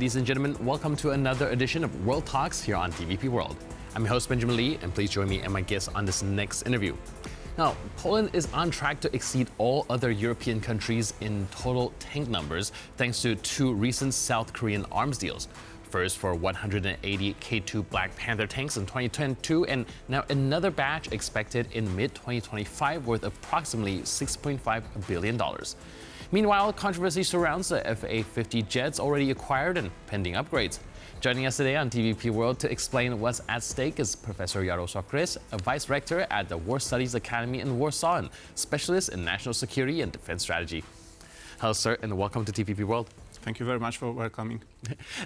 Ladies and gentlemen, welcome to another edition of World Talks here on TVP World. I'm your host, Benjamin Lee, and please join me and my guests on this next interview. Now, Poland is on track to exceed all other European countries in total tank numbers thanks to two recent South Korean arms deals. First for 180 K2 Black Panther tanks in 2022, and now another batch expected in mid-2025 worth approximately $6.5 billion. Meanwhile, controversy surrounds the FA-50 jets already acquired and pending upgrades. Joining us today on TVP World to explain what's at stake is Professor Jarosław Gryz, a Vice-Rector at the War Studies Academy in Warsaw and specialist in national security and defense strategy. Hello, sir, and welcome to TVP World. Thank you very much for welcoming.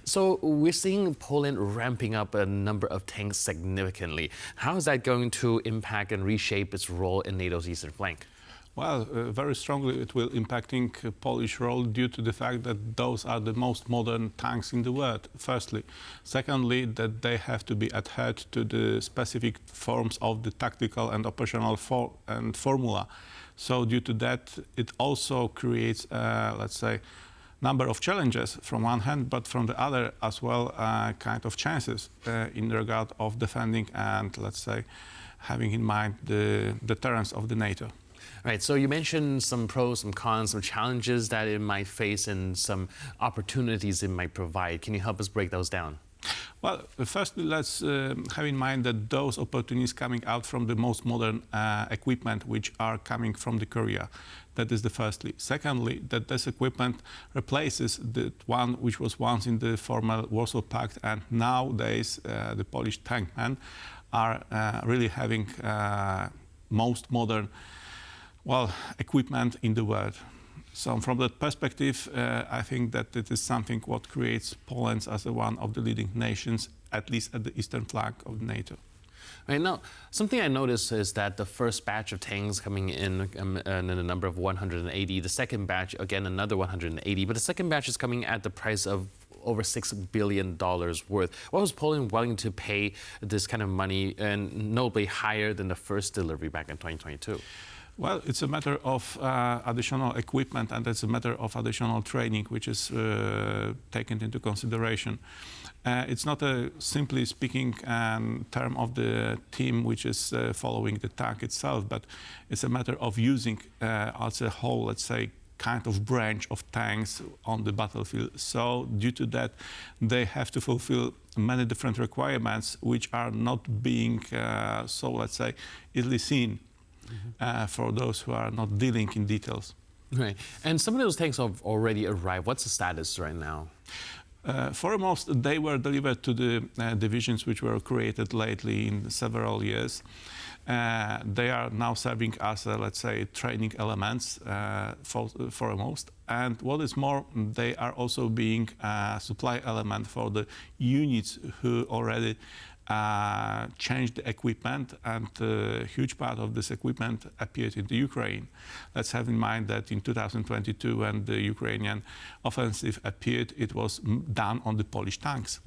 So we're seeing Poland ramping up a number of tanks significantly. How is that going to impact and reshape its role in NATO's eastern flank? Well, very strongly it will impacting Polish role due to the fact that those are the most modern tanks in the world, firstly. Secondly, that they have to be adhered to the specific forms of the tactical and operational formula. So due to that, it also creates, let's say, number of challenges from one hand, but from the other as well, kind of chances in regard of defending and, let's say, having in mind the deterrence of the NATO. Right, so you mentioned some pros, some cons, some challenges that it might face and some opportunities it might provide. Can you help us break those down? Well, firstly, let's have in mind that those opportunities coming out from the most modern equipment which are coming from the Korea. That is the firstly. Secondly, that this equipment replaces the one which was once in the former Warsaw Pact, and nowadays the Polish tankmen are really having most modern equipment in the world. So from that perspective, I think that it is something what creates Poland as one of the leading nations, at least at the eastern flank of NATO. Right, now, something I noticed is that the first batch of tanks coming in a number of 180, the second batch, again, another 180, but the second batch is coming at the price of over $6 billion worth. What was Poland willing to pay this kind of money, and notably higher than the first delivery back in 2022? Well, it's a matter of additional equipment, and it's a matter of additional training, which is taken into consideration. It's not a simply speaking term of the team which is following the tank itself, but it's a matter of using as a whole, let's say, kind of branch of tanks on the battlefield. So due to that, they have to fulfill many different requirements which are not being, so let's say, easily seen. For those who are not dealing in details. Right. And some of those tanks have already arrived. What's the status right now? Foremost, they were delivered to the divisions which were created lately in several years. They are now serving as, let's say, training elements foremost. And what is more, they are also being a supply element for the units who already changed the equipment, and a huge part of this equipment appeared in the Ukraine. Let's have in mind that in 2022, when the Ukrainian offensive appeared, it was done on the Polish tanks.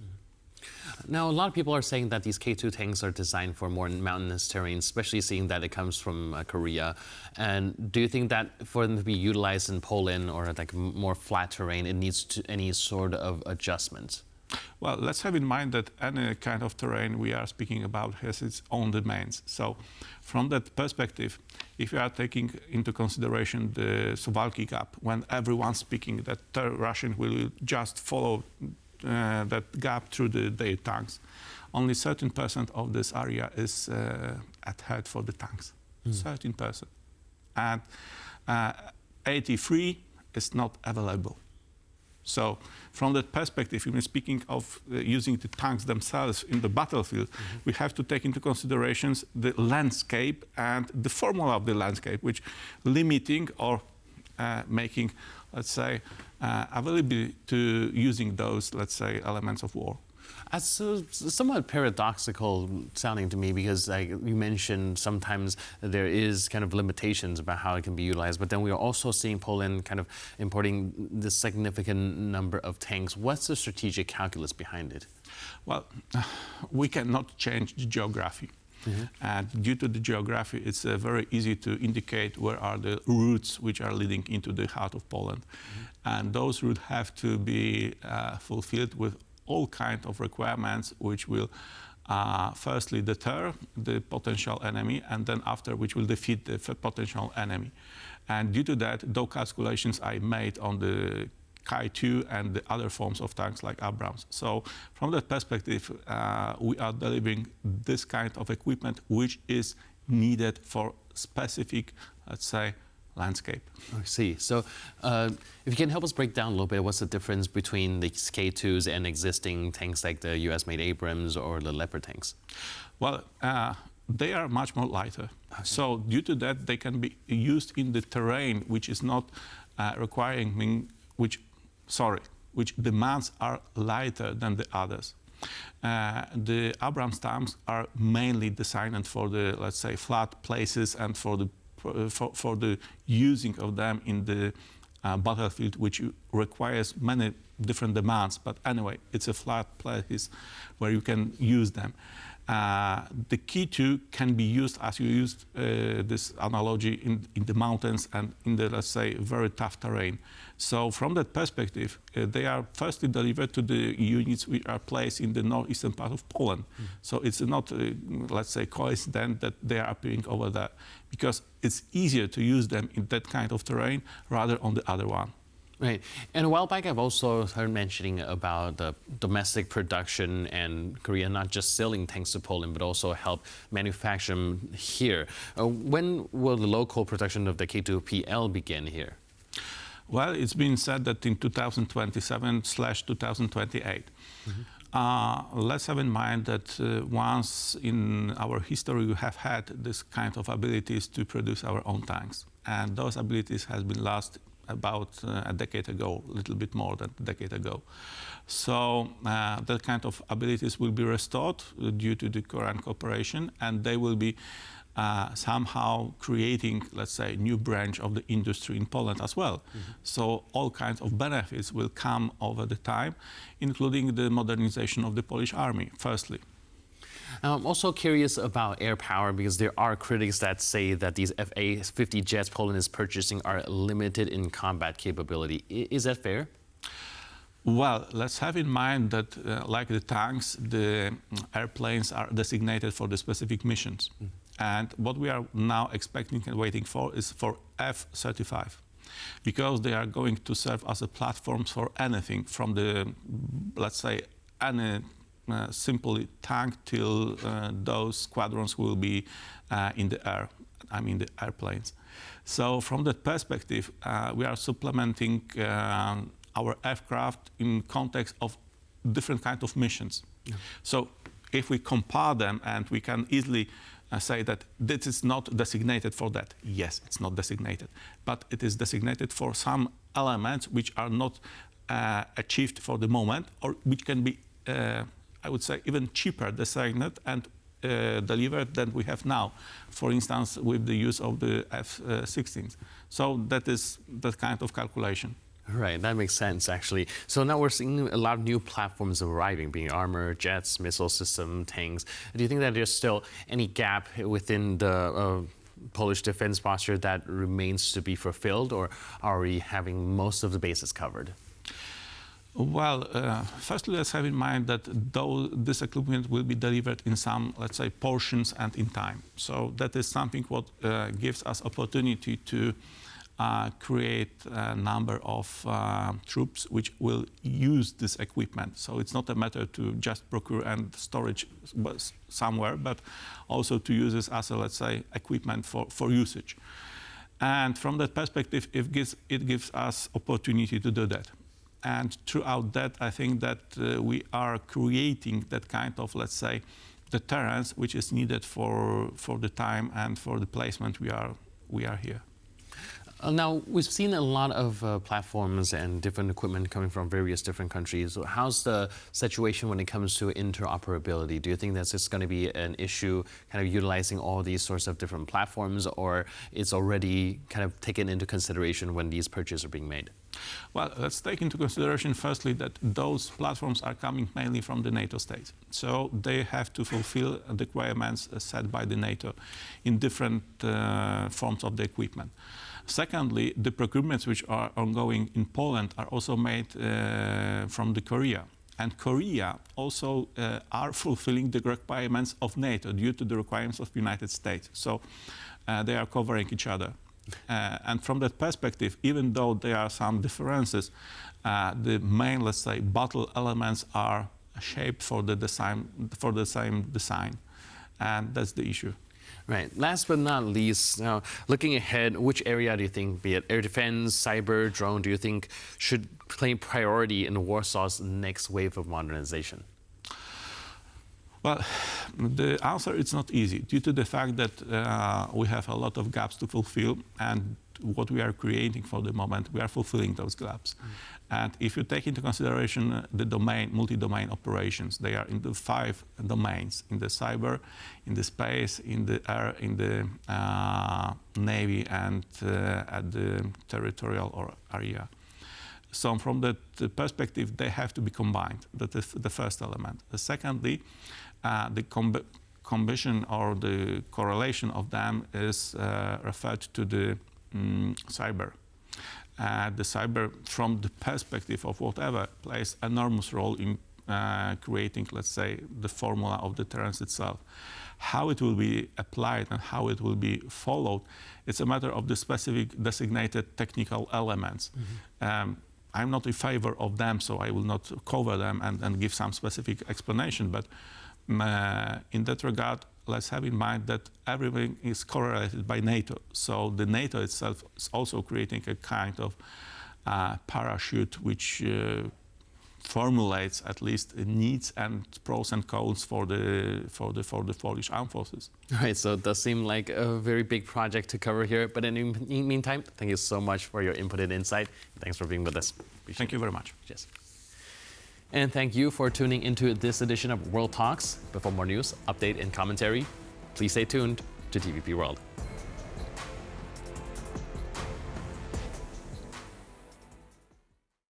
Now, a lot of people are saying that these K2 tanks are designed for more mountainous terrain, especially seeing that it comes from Korea. And do you think that for them to be utilized in Poland or like more flat terrain, it needs any sort of adjustments? Well, let's have in mind that any kind of terrain we are speaking about has its own domains. So from that perspective, if you are taking into consideration the Suwałki gap, when everyone's speaking that the Russian will just follow that gap through their tanks, only 13% of this area is adhered for the tanks. 13%. And 83% is not available. So from that perspective, when speaking of using the tanks themselves in the battlefield, we have to take into considerations the landscape and the formula of the landscape, which limiting or making, let's say, availability to using those, let's say, elements of war. That's somewhat paradoxical sounding to me, because like you mentioned, sometimes there is kind of limitations about how it can be utilized, but then we are also seeing Poland kind of importing this significant number of tanks. What's the strategic calculus behind it? Well, we cannot change the geography. And due to the geography, it's very easy to indicate where are the routes which are leading into the heart of Poland. and those would have to be fulfilled with all kinds of requirements which will firstly deter the potential enemy, and then after which will defeat the potential enemy. And due to that, those calculations I made on the K2 and the other forms of tanks like Abrams. So from that perspective, we are delivering this kind of equipment which is needed for specific, let's say, landscape. I see. So if you can help us break down a little bit, what's the difference between the K2s and existing tanks like the US-made Abrams or the Leopard tanks? Well, they are much more lighter. Okay. So due to that, they can be used in the terrain which is not requiring, which demands are lighter than the others. The Abrams tanks are mainly designed for the, let's say, flat places and for the using of them in the battlefield, which requires many different demands. But anyway, it's a flat place where you can use them. The K2 can be used, as you used this analogy, in the mountains and in the, let's say, very tough terrain. So from that perspective, they are firstly delivered to the units which are placed in the northeastern part of Poland. So it's not, let's say, coincident that they are appearing over there, because it's easier to use them in that kind of terrain rather on the other one. Right. And a while back, I've also heard mentioning about the domestic production and Korea not just selling tanks to Poland, but also help manufacture them here. When will the local production of the K2PL begin here? Well, it's been said that in 2027/2028. Let's have in mind that once in our history we have had this kind of abilities to produce our own tanks. And those abilities has been lost about a decade ago, a little bit more than a decade ago. So that kind of abilities will be restored due to the Korean cooperation, and they will be somehow creating, let's say, a new branch of the industry in Poland as well. So all kinds of benefits will come over the time, including the modernization of the Polish army, firstly. I'm also curious about air power, because there are critics that say that these FA-50 jets Poland is purchasing are limited in combat capability. Is that fair? Well, let's have in mind that, like the tanks, the airplanes are designated for the specific missions. And what we are now expecting and waiting for is for F-35, because they are going to serve as a platform for anything from the, let's say, any simply tank till those squadrons will be in the air, I mean the airplanes. So from that perspective, we are supplementing our aircraft in context of different kinds of missions. So if we compare them, and we can easily say that this is not designated for that. Yes, it's not designated, but it is designated for some elements which are not achieved for the moment, or which can be I would say even cheaper designated and delivered than we have now, for instance, with the use of the F-16s. So that is that kind of calculation. Right, that makes sense, actually. So now we're seeing a lot of new platforms arriving, being armor, jets, missile system, tanks. Do you think that there's still any gap within the Polish defense posture that remains to be fulfilled, or are we having most of the bases covered? Well, firstly, let's have in mind that this equipment will be delivered in some, let's say, portions and in time. So that is something what gives us opportunity to create a number of troops which will use this equipment. So it's not a matter to just procure and storage somewhere, but also to use this as a, let's say, equipment for usage. And from that perspective, it gives us opportunity to do that. And throughout that, I think that we are creating that kind of, let's say, deterrence which is needed for the time and for the placement we are here. Now, we've seen a lot of platforms and different equipment coming from various different countries. So how's the situation when it comes to interoperability? Do you think that's just going to be an issue, kind of utilizing all these sorts of different platforms, or it's already kind of taken into consideration when these purchases are being made? Well, let's take into consideration firstly that those platforms are coming mainly from the NATO states. So they have to fulfill the requirements set by the NATO in different forms of the equipment. Secondly, the procurements which are ongoing in Poland are also made from the Korea. And Korea also are fulfilling the requirements of NATO due to the requirements of the United States. So they are covering each other. And from that perspective, even though there are some differences, the main, let's say, battle elements are shaped for the same design. And that's the issue. Right. Last but not least, now looking ahead, which area do you think, be it air defense, cyber, drone, do you think should claim priority in Warsaw's next wave of modernization? Well, the answer is not easy due to the fact that we have a lot of gaps to fulfill, and what we are creating for the moment, we are fulfilling those gaps. And if you take into consideration the domain, multi-domain operations, they are in the 5 domains: in the cyber, in the space, in the air, in the navy, and at the territorial area. So from that perspective, they have to be combined. That is the first element. Secondly, the combination or the correlation of them is referred to the cyber. The cyber, from the perspective of whatever, plays enormous role in creating, let's say, the formula of deterrence itself. How it will be applied and how it will be followed, it's a matter of the specific designated technical elements. I'm not in favor of them, so I will not cover them and give some specific explanation. But in that regard, let's have in mind that everything is correlated by NATO. So the NATO itself is also creating a kind of parachute which formulates at least needs and pros and cons for the Polish armed forces. All right, so it does seem like a very big project to cover here. But in the meantime, thank you so much for your input and insight. Thanks for being with us. Thank you very much. Cheers. And thank you for tuning into this edition of World Talks. Before more news, update, and commentary, please stay tuned to TVP World.